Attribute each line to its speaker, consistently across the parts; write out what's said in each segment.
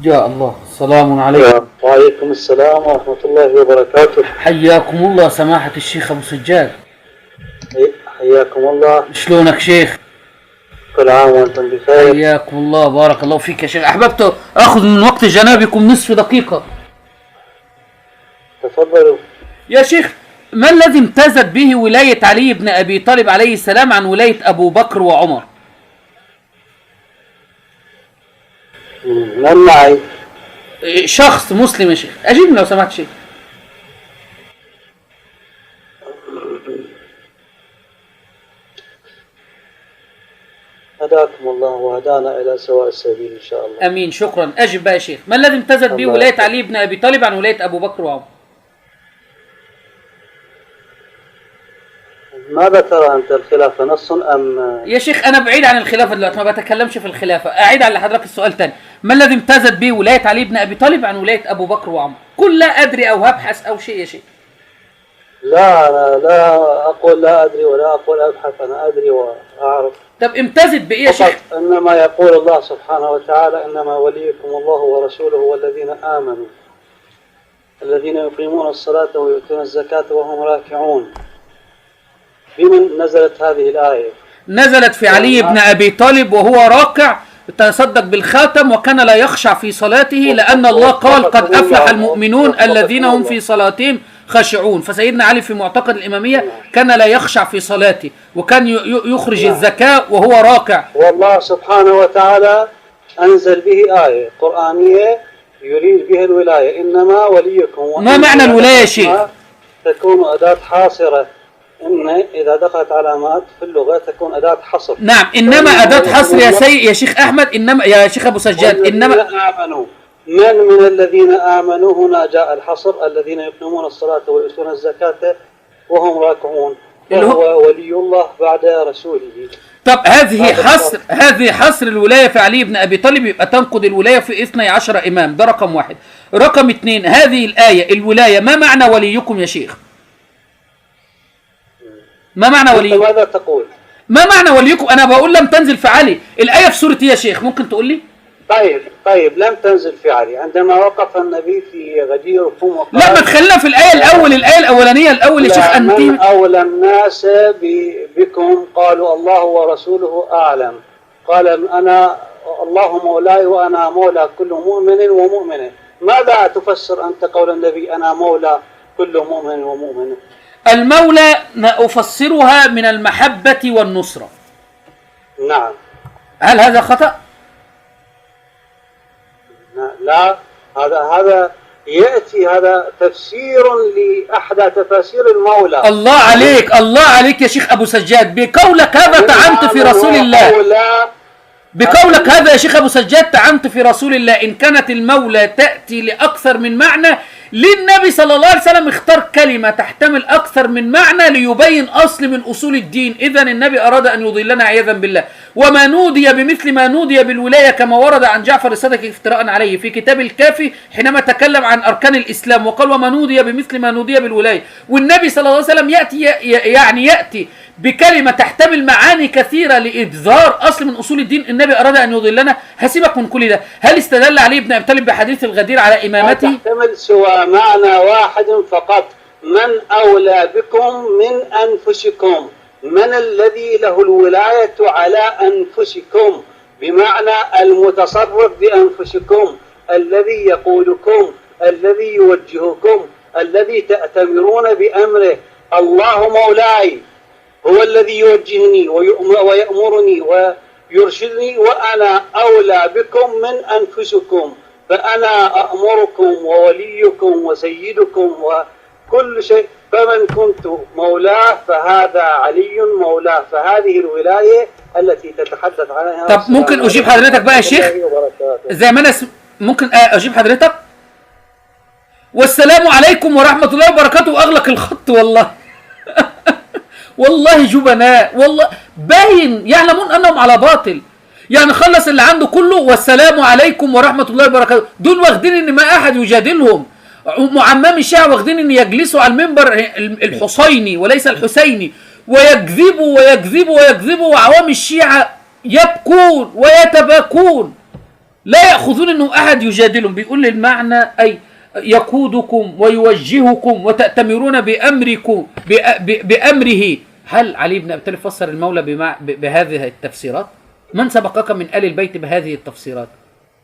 Speaker 1: يا الله، السلام عليكم.
Speaker 2: وعليكم السلام ورحمة الله وبركاته.
Speaker 1: حياكم الله سماحة الشيخ أبو سجاد.
Speaker 2: حياكم الله.
Speaker 1: شلونك شيخ؟
Speaker 2: كل عام وأنتم بخير.
Speaker 1: حياكم الله، بارك الله فيك يا شيخ. أحببت أخذ من وقت جنابكم نصف دقيقة.
Speaker 2: تفضلوا
Speaker 1: يا شيخ، ما الذي امتازت به ولاية علي بن أبي طالب عليه السلام عن ولاية أبو بكر وعمر؟
Speaker 2: من معي؟
Speaker 1: شخص مسلم يا شيخ، أجيبني لو سمحت شيخ.
Speaker 2: هداكم الله وهدانا إلى سواء السبيل إن شاء الله.
Speaker 1: أمين، شكرا. أجب بقى يا شيخ، ما الذي امتازت به ولاية علي بن أبي طالب عن ولاية أبو بكر وعمر؟
Speaker 2: ماذا ترى أنت، الخلافة نص أم؟
Speaker 1: يا شيخ أنا بعيد عن الخلافة دلوقتي، ما بتكلمش في الخلافة. أعيد على حضرتك السؤال تاني. ما الذي امتازت به ولاية علي بن أبي طالب عن ولاية أبو بكر وعمر؟ قل لا أدري أو هبحث أو شيء يا شيخ.
Speaker 2: لا، أنا لا أقول لا أدري ولا أقول أبحث، أنا أدري وأعرف.
Speaker 1: طب امتازت بإيه يا شيخ؟
Speaker 2: إنما يقول الله سبحانه وتعالى: إنما وليكم الله ورسوله والذين آمنوا الذين يقيمون الصلاة ويؤتون الزكاة وهم راكعون. بمن نزلت هذه الآية؟
Speaker 1: نزلت في علي بن أبي طالب وهو راكع تصدق بالخاتم وكان لا يخشع في صلاته، لأن الله قال: قد أفلح المؤمنون الذين هم في صلاتهم خاشعون. فسيدنا علي في معتقد الإمامية كان لا يخشع في صلاته، وكان يخرج الزكاة وهو راكع.
Speaker 2: والله سبحانه وتعالى أنزل به آية قرآنية يريد بها الولاية: إنما وليكم.
Speaker 1: ما معنى الولاية يا شيخ؟
Speaker 2: تكون أداة حاصرة. إن إذا دخلت علامات في اللغة تكون أداة حصر.
Speaker 1: نعم، إنما أداة حصر يا شيخ أحمد. إنما يا شيخ أبو سجاد، إنما
Speaker 2: آمنوا. من الذين آمنوا هنا جاء الحصر: الذين يقيمون الصلاة ويؤتون الزكاة وهم راكعون. وهو ولي الله بعد رسوله.
Speaker 1: طب هذه حصر الولاية في علي بن أبي طالب، يبقى تنقض الولاية في 12 إمام. ده رقم واحد. رقم 2، هذه الآية الولاية ما معنى وليكم يا شيخ؟ ما معنى وليكم؟
Speaker 2: ماذا تقول؟
Speaker 1: ما معنى وليكم؟ أنا بقول لم تنزل في علي. الآية في سورة يا شيخ، ممكن تقول لي؟
Speaker 2: طيب لم تنزل في علي. عندما وقف النبي في غدير القوم وقال:
Speaker 1: لا، ما تخلينا في الآية الأولانية الأول يا شيخ. أنت
Speaker 2: من أولى الناس بكم قالوا الله ورسوله أعلم. قال: أنا الله مولاي وأنا مولى كل مؤمن ومؤمنة. ماذا تفسر أنت قول النبي: أنا مولى كل مؤمن ومؤمنة؟
Speaker 1: المولى أفسرها من المحبة والنصرة.
Speaker 2: نعم.
Speaker 1: هل هذا خطأ؟
Speaker 2: لا، هذا يأتي، هذا تفسير لأحد تفاسير المولى.
Speaker 1: الله عليك يا شيخ أبو سجاد، بقولك هذا طعنت في رسول الله. بقولك هذا يا شيخ أبو سجاد طعنت في رسول الله. إن كانت المولى تأتي لأكثر من معنى، للنبي صلى الله عليه وسلم اختار كلمة تحتمل أكثر من معنى ليبين أصل من أصول الدين. إذن النبي أراد أن يضلنا عياذا بالله. وما نودي بمثل ما نودي بالولاية كما ورد عن جعفر الصادق افتراء عليه في كتاب الكافي حينما تكلم عن أركان الإسلام وقال: وما نودي بمثل ما نودي بالولاية. والنبي صلى الله عليه وسلم يأتي بكلمة تحتمل معاني كثيرة لإظهار أصل من أصول الدين. النبي أراد أن يضلنا. هسيبك من كل ده. هل استدل علي بن أبي طالب بحديث الغدير على إمامته؟
Speaker 2: تحتمل سوى معنى واحد فقط: من أولى بكم من أنفسكم. من الذي له الولاية على أنفسكم؟ بمعنى المتصرف بأنفسكم، الذي يقودكم، الذي يوجهكم، الذي تأتمرون بأمره. الله مولاي، هو الذي يوجهني ويأمرني ويرشدني، وأنا أولى بكم من أنفسكم، فأنا أأمركم ووليكم وسيدكم وكل شيء. فمن كنت مولاه فهذا علي مولاه. فهذه الولاية التي تتحدث عنها.
Speaker 1: طب ممكن أجيب حضرتك بقى يا شيخ؟ زي ما أنا ممكن أجيب حضرتك؟ والسلام عليكم ورحمة الله وبركاته. وأغلق الخط والله. والله جبناء، والله باين يعلمون أنهم على باطل. يعني خلص اللي عنده كله والسلام عليكم ورحمة الله وبركاته. دول واخدين ان ما احد يجادلهم. معمم الشيعة واخدين ان يجلسوا على المنبر الحسيني وليس الحسيني، ويكذبوا وعوام الشيعة يبكون ويتباكون. لا يأخذون أنه أحد يجادلهم، بيقول المعنى أي يقودكم ويوجهكم وتأتمرون بأمركم بأمره. هل علي بن أبي طالب فسر المولى بهذه التفسيرات؟ من سبقك من آل البيت بهذه التفسيرات؟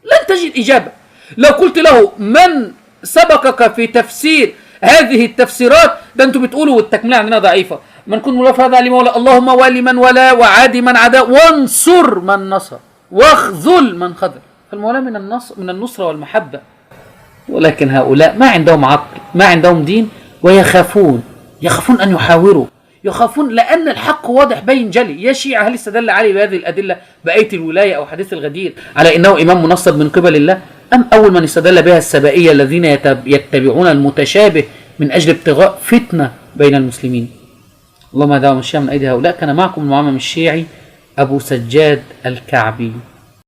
Speaker 1: لن تجد إجابة. لو قلت له من سبقك في تفسير هذه التفسيرات، ده أنتم بتقولوا والتكملة عندنا ضعيفة، من كن ملف هذا لمولى، اللهم والي من ولا وعادي من عدا وانصر من نصر واخذل من خذل. فالمولى من النصرة والمحبة. ولكن هؤلاء ما عندهم عقل، ما عندهم دين، ويخافون أن يحاوروا، يخافون لأن الحق واضح بين جلي. يا شيعة، هل استدل علي بهذه الأدلة بآية الولاية أو حديث الغدير على إنه إمام منصب من قبل الله؟ أم أول من استدل بها السبائية الذين يتبعون المتشابه من أجل ابتغاء فتنة بين المسلمين؟ اللهم هذا ومشيها من أيدي هؤلاء. كان معكم المعمم الشيعي أبو سجاد الكعبي.